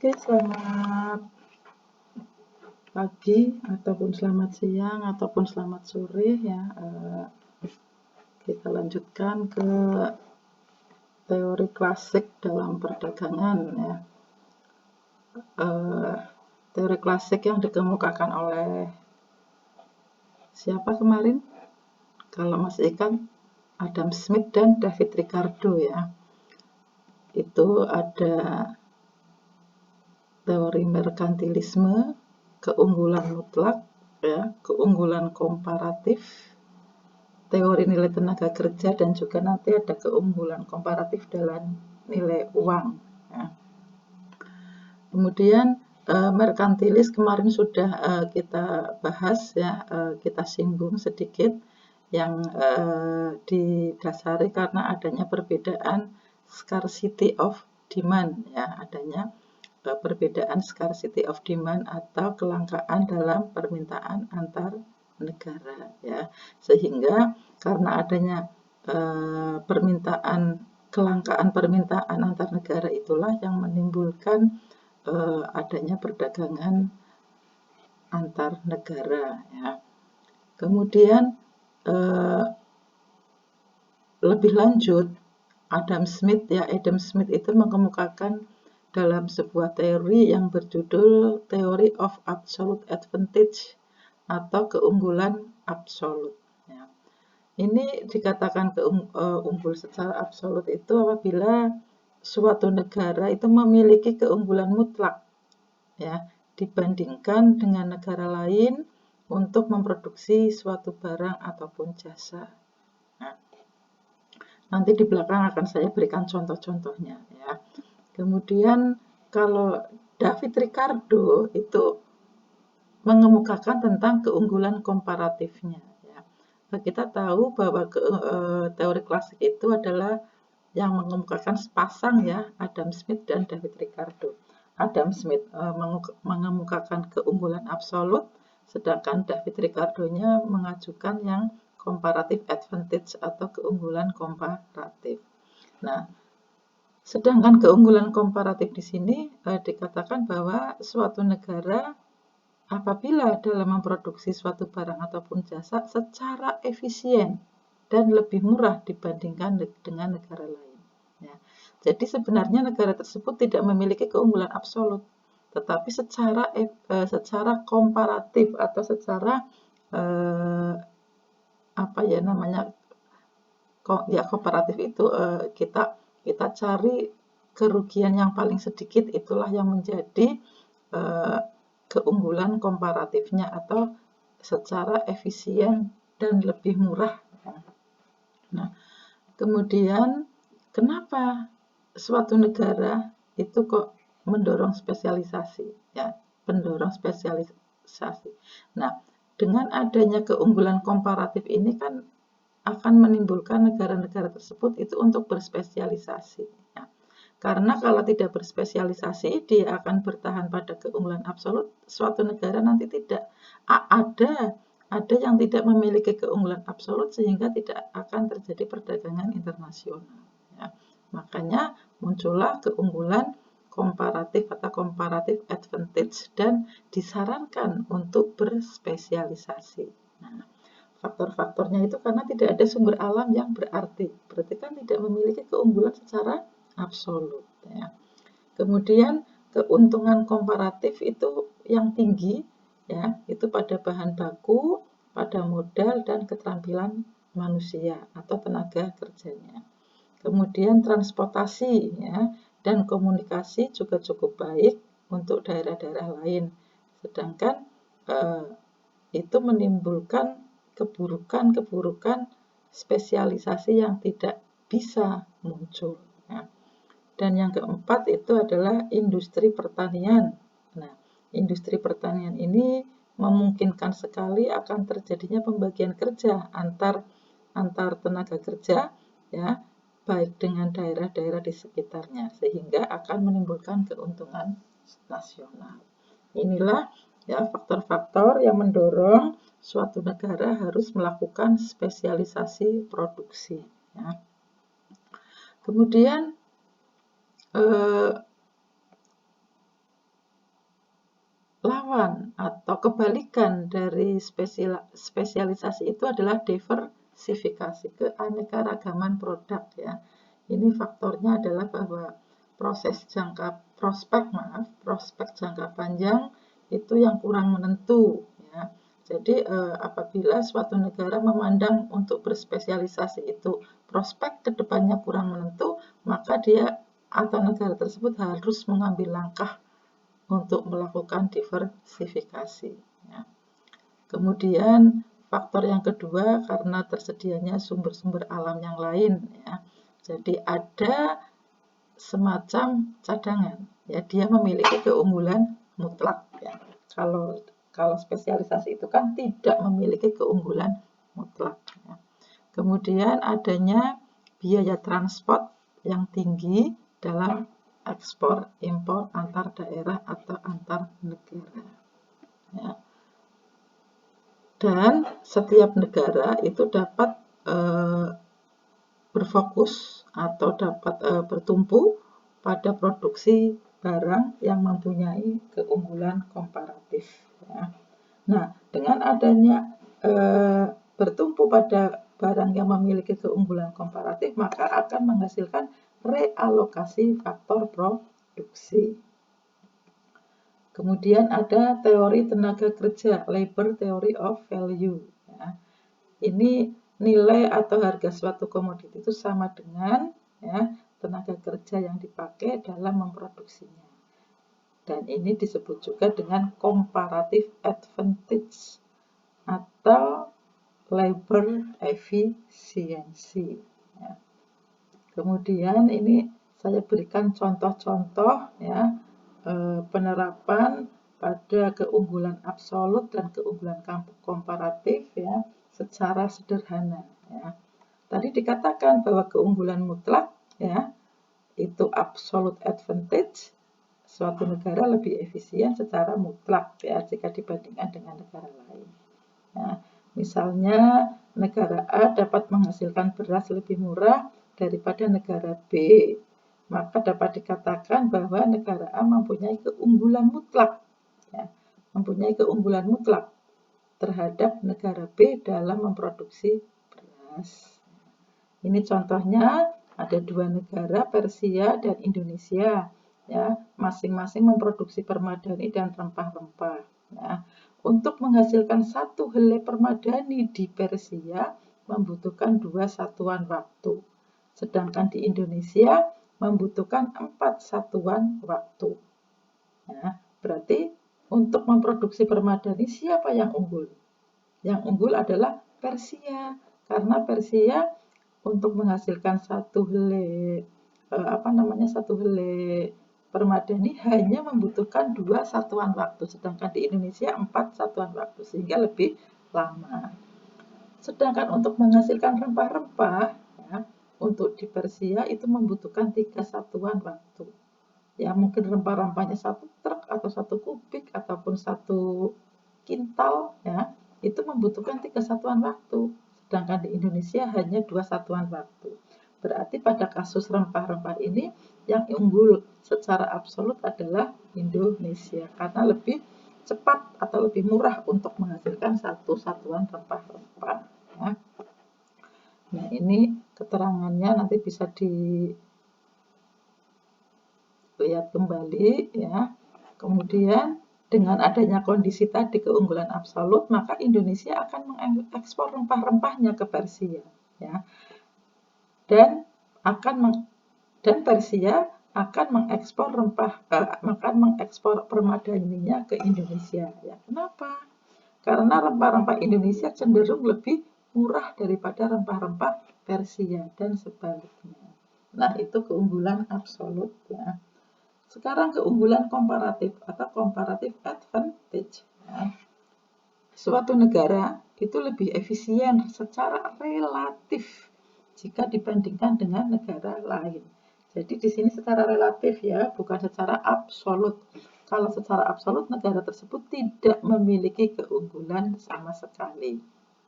Oke, selamat pagi ataupun selamat siang ataupun selamat sore ya. Kita lanjutkan ke teori klasik dalam perdagangan ya. Teori klasik yang dikemukakan oleh siapa kemarin? Kalau masih ingat, Adam Smith dan David Ricardo ya. Itu ada teori merkantilisme, keunggulan mutlak, ya, keunggulan komparatif, teori nilai tenaga kerja, dan juga nanti ada keunggulan komparatif dalam nilai uang. Ya. Kemudian merkantilis kemarin sudah kita bahas ya, kita singgung sedikit yang didasari karena adanya perbedaan scarcity of demand ya, adanya perbedaan scarcity of demand atau kelangkaan dalam permintaan antar negara ya, sehingga karena adanya kelangkaan permintaan antar negara itulah yang menimbulkan adanya perdagangan antar negara ya. Kemudian lebih lanjut Adam Smith itu mengemukakan dalam sebuah teori yang berjudul Theory of Absolute Advantage atau keunggulan absolut. Ya. Ini dikatakan unggul secara absolut itu apabila suatu negara itu memiliki keunggulan mutlak ya dibandingkan dengan negara lain untuk memproduksi suatu barang ataupun jasa. Nah, nanti di belakang akan saya berikan contoh-contohnya ya. Kemudian kalau David Ricardo itu mengemukakan tentang keunggulan komparatifnya ya. Kita tahu bahwa teori klasik itu adalah yang mengemukakan sepasang ya, Adam Smith dan David Ricardo. Adam Smith mengemukakan keunggulan absolut, sedangkan David Ricardo-nya mengajukan yang comparative advantage atau keunggulan komparatif. Nah, sedangkan keunggulan komparatif di sini dikatakan bahwa suatu negara apabila dalam memproduksi suatu barang ataupun jasa secara efisien dan lebih murah dibandingkan dengan negara lain. Ya. Jadi sebenarnya negara tersebut tidak memiliki keunggulan absolut, tetapi secara komparatif atau secara komparatif itu kita cari kerugian yang paling sedikit, itulah yang menjadi keunggulan komparatifnya atau secara efisien dan lebih murah. Nah, kemudian kenapa suatu negara itu kok mendorong spesialisasi ya, spesialisasi. Nah, dengan adanya keunggulan komparatif ini kan akan menimbulkan negara-negara tersebut itu untuk berspesialisasi ya. Karena kalau tidak berspesialisasi, dia akan bertahan pada keunggulan absolut. Suatu negara nanti tidak ada yang tidak memiliki keunggulan absolut sehingga tidak akan terjadi perdagangan internasional. Ya. Makanya muncullah keunggulan komparatif atau comparative advantage dan disarankan untuk berspesialisasi. Nah, faktor-faktornya itu karena tidak ada sumber alam yang berarti kan tidak memiliki keunggulan secara absolut ya. Kemudian keuntungan komparatif itu yang tinggi ya, itu pada bahan baku, pada modal dan keterampilan manusia atau tenaga kerjanya. Kemudian transportasi ya dan komunikasi juga cukup baik untuk daerah-daerah lain. Sedangkan itu menimbulkan keburukan spesialisasi yang tidak bisa muncul. Ya. Dan yang keempat itu adalah industri pertanian. Nah, industri pertanian ini memungkinkan sekali akan terjadinya pembagian kerja antar tenaga kerja ya, baik dengan daerah-daerah di sekitarnya, sehingga akan menimbulkan keuntungan nasional. Inilah ya faktor-faktor yang mendorong suatu negara harus melakukan spesialisasi produksi ya. Kemudian lawan atau kebalikan dari spesialisasi itu adalah diversifikasi, keanekaragaman produk ya. Ini faktornya adalah bahwa prospek jangka panjang itu yang kurang menentu ya. Jadi apabila suatu negara memandang untuk berspesialisasi itu prospek kedepannya kurang menentu, maka dia atau negara tersebut harus mengambil langkah untuk melakukan diversifikasi. Ya. Kemudian faktor yang kedua karena tersedianya sumber-sumber alam yang lain. Ya. Jadi ada semacam cadangan. Ya, dia memiliki keunggulan mutlak. Ya. Kalau spesialisasi itu kan tidak memiliki keunggulan mutlak. Ya. Kemudian adanya biaya transport yang tinggi dalam ekspor impor antar daerah atau antar negara. Ya. Dan setiap negara itu dapat berfokus atau dapat bertumpu pada produksi barang yang mempunyai keunggulan komparatif. Ya. Nah, dengan adanya bertumpu pada barang yang memiliki keunggulan komparatif, maka akan menghasilkan realokasi faktor produksi. Kemudian ada teori tenaga kerja, labor theory of value. Ya. Ini nilai atau harga suatu komoditi itu sama dengan ya, tenaga kerja yang dipakai dalam memproduksinya. Dan ini disebut juga dengan comparative advantage atau labor efficiency. Ya. Kemudian ini saya berikan contoh-contoh ya penerapan pada keunggulan absolut dan keunggulan komparatif ya secara sederhana. Ya. Tadi dikatakan bahwa keunggulan mutlak ya itu absolute advantage, suatu negara lebih efisien secara mutlak ya jika dibandingkan dengan negara lain. Ya. Misalnya negara A dapat menghasilkan beras lebih murah daripada negara B, maka dapat dikatakan bahwa negara A mempunyai keunggulan mutlak, ya, mempunyai keunggulan mutlak terhadap negara B dalam memproduksi beras. Ini contohnya ada dua negara, Persia dan Indonesia, ya, masing-masing memproduksi permadani dan rempah-rempah. Ya. Untuk menghasilkan satu helai permadani di Persia membutuhkan 2 satuan waktu, sedangkan di Indonesia membutuhkan 4 satuan waktu. Ya, berarti untuk memproduksi permadani siapa yang unggul? Yang unggul adalah Persia, karena Persia untuk menghasilkan satu helai permadani hanya membutuhkan 2 satuan waktu, sedangkan di Indonesia 4 satuan waktu, sehingga lebih lama. Sedangkan untuk menghasilkan rempah-rempah, ya, untuk di Persia itu membutuhkan 3 satuan waktu. Ya, mungkin rempah-rempahnya 1 truk atau 1 kubik ataupun 1 kintal, ya, itu membutuhkan 3 satuan waktu. Sedangkan di Indonesia hanya 2 satuan waktu. Berarti pada kasus rempah-rempah ini yang unggul secara absolut adalah Indonesia karena lebih cepat atau lebih murah untuk menghasilkan 1 satuan rempah-rempah. Ya. Nah, ini keterangannya nanti bisa dilihat kembali ya. Kemudian dengan adanya kondisi tadi keunggulan absolut, maka Indonesia akan mengekspor rempah-rempahnya ke Persia, ya. Dan Persia akan mengekspor permadaninya ke Indonesia. Ya, kenapa? Karena rempah-rempah Indonesia cenderung lebih murah daripada rempah-rempah Persia dan sebaliknya. Nah, itu keunggulan absolut ya. Sekarang keunggulan komparatif atau comparative advantage. Ya. Suatu negara itu lebih efisien secara relatif jika dibandingkan dengan negara lain. Jadi di sini secara relatif ya, bukan secara absolut. Kalau secara absolut negara tersebut tidak memiliki keunggulan sama sekali.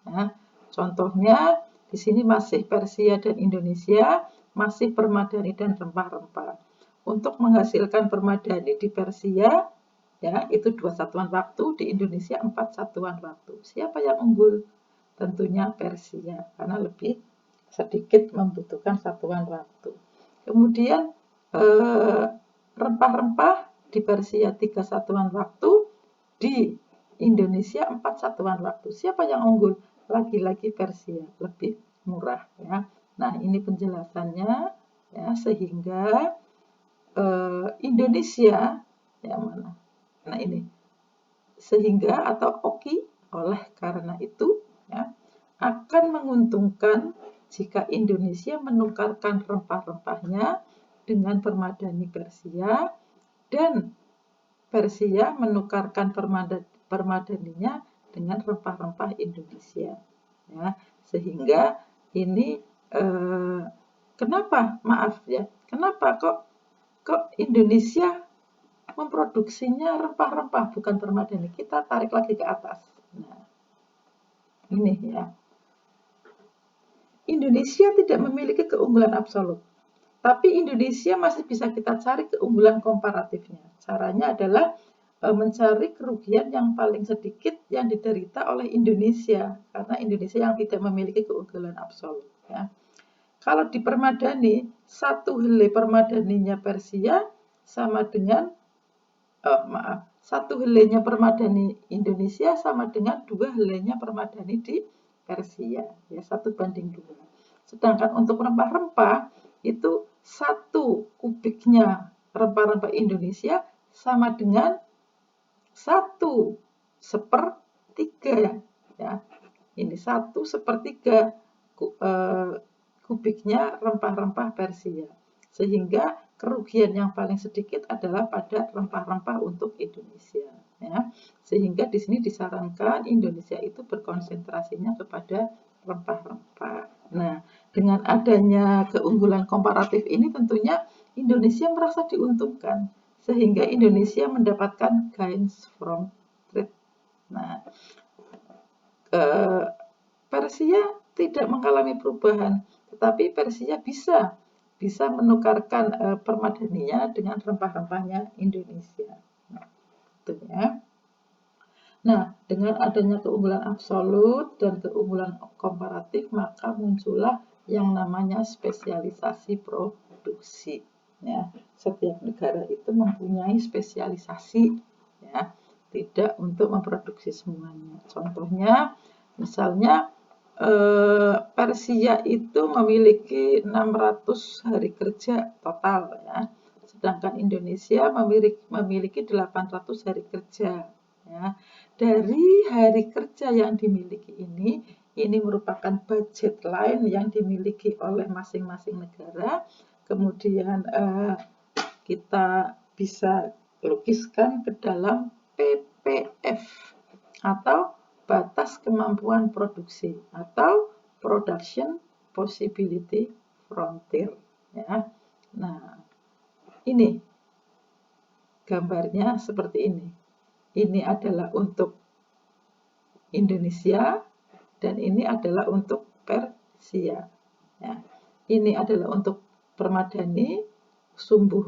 Nah, contohnya di sini masih Persia dan Indonesia, masih permadani dan rempah-rempah. Untuk menghasilkan permadani di Persia Ya, itu 2 satuan waktu, di Indonesia 4 satuan waktu. Siapa yang unggul? Tentunya Persia, karena lebih sedikit membutuhkan satuan waktu. Kemudian rempah-rempah di Persia 3 satuan waktu, di Indonesia 4 satuan waktu. Siapa yang unggul? Lagi-lagi Persia, lebih murah ya. Nah, ini penjelasannya ya, sehingga Indonesia yang mana? Nah, ini sehingga atau oki oleh karena itu ya, akan menguntungkan jika Indonesia menukarkan rempah-rempahnya dengan permadani Persia dan Persia menukarkan permadaninya dengan rempah-rempah Indonesia ya, sehingga ini kenapa kok Indonesia memproduksinya rempah-rempah bukan permadani. Kita tarik lagi ke atas. Nah, ini ya. Indonesia tidak memiliki keunggulan absolut, tapi Indonesia masih bisa kita cari keunggulan komparatifnya. Caranya adalah mencari kerugian yang paling sedikit yang diderita oleh Indonesia, karena Indonesia yang tidak memiliki keunggulan absolut. Ya. Kalau di permadani, 1 helai permadaninya Persia sama dengan 1 helainya permadani Indonesia sama dengan 2 helainya permadani di Persia, ya 1:2. Sedangkan untuk rempah-rempah itu 1 kubiknya rempah-rempah Indonesia sama dengan 1/3 ya. Ini 1/3 kubiknya rempah-rempah Persia. Sehingga kerugian yang paling sedikit adalah pada rempah-rempah untuk Indonesia ya. Sehingga di sini disarankan Indonesia itu berkonsentrasinya kepada rempah-rempah. Nah, dengan adanya keunggulan komparatif ini tentunya Indonesia merasa diuntungkan sehingga Indonesia mendapatkan gains from trade. Nah, Persia tidak mengalami perubahan, tetapi Persia bisa menukarkan permadaninya dengan rempah-rempahnya Indonesia. Nah, itu ya. Nah, dengan adanya keunggulan absolut dan keunggulan komparatif, maka muncullah yang namanya spesialisasi produksi. Ya, setiap negara itu mempunyai spesialisasi, ya, tidak untuk memproduksi semuanya. Contohnya, misalnya Persia itu memiliki 600 hari kerja total, ya, sedangkan Indonesia memiliki 800 hari kerja. Ya. Dari hari kerja yang dimiliki ini merupakan budget line yang dimiliki oleh masing-masing negara. Kemudian kita bisa lukiskan ke dalam PPF atau batas kemampuan produksi atau production possibility frontier ya. Nah, ini gambarnya seperti ini. Ini adalah untuk Indonesia dan ini adalah untuk Persia. Ya. Ini adalah untuk permadani, sumbu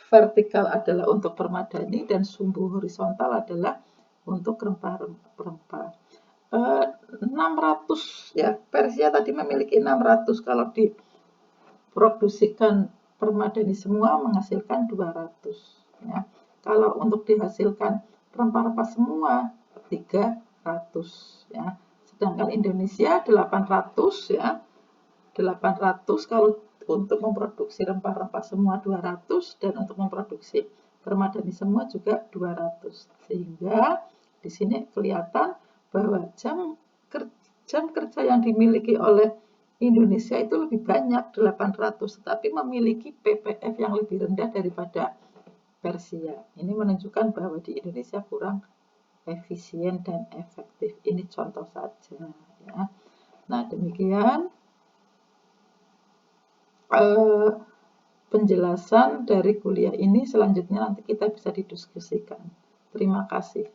vertikal adalah untuk permadani dan sumbu horizontal adalah untuk rempah-rempah. 600 ya, Persia tadi memiliki 600, kalau diproduksikan permadani semua menghasilkan 200 ya. Kalau untuk dihasilkan rempah-rempah semua 300 ya. Sedangkan Indonesia 800 ya. 800 kalau untuk memproduksi rempah-rempah semua 200 dan untuk memproduksi permadani semua juga 200. Sehingga di sini kelihatan bahwa jam kerja yang dimiliki oleh Indonesia itu lebih banyak 800, tetapi memiliki PPF yang lebih rendah daripada Persia. Ini menunjukkan bahwa di Indonesia kurang efisien dan efektif. Ini contoh saja ya. Nah, demikian penjelasan dari kuliah ini. Selanjutnya nanti kita bisa didiskusikan. Terima kasih.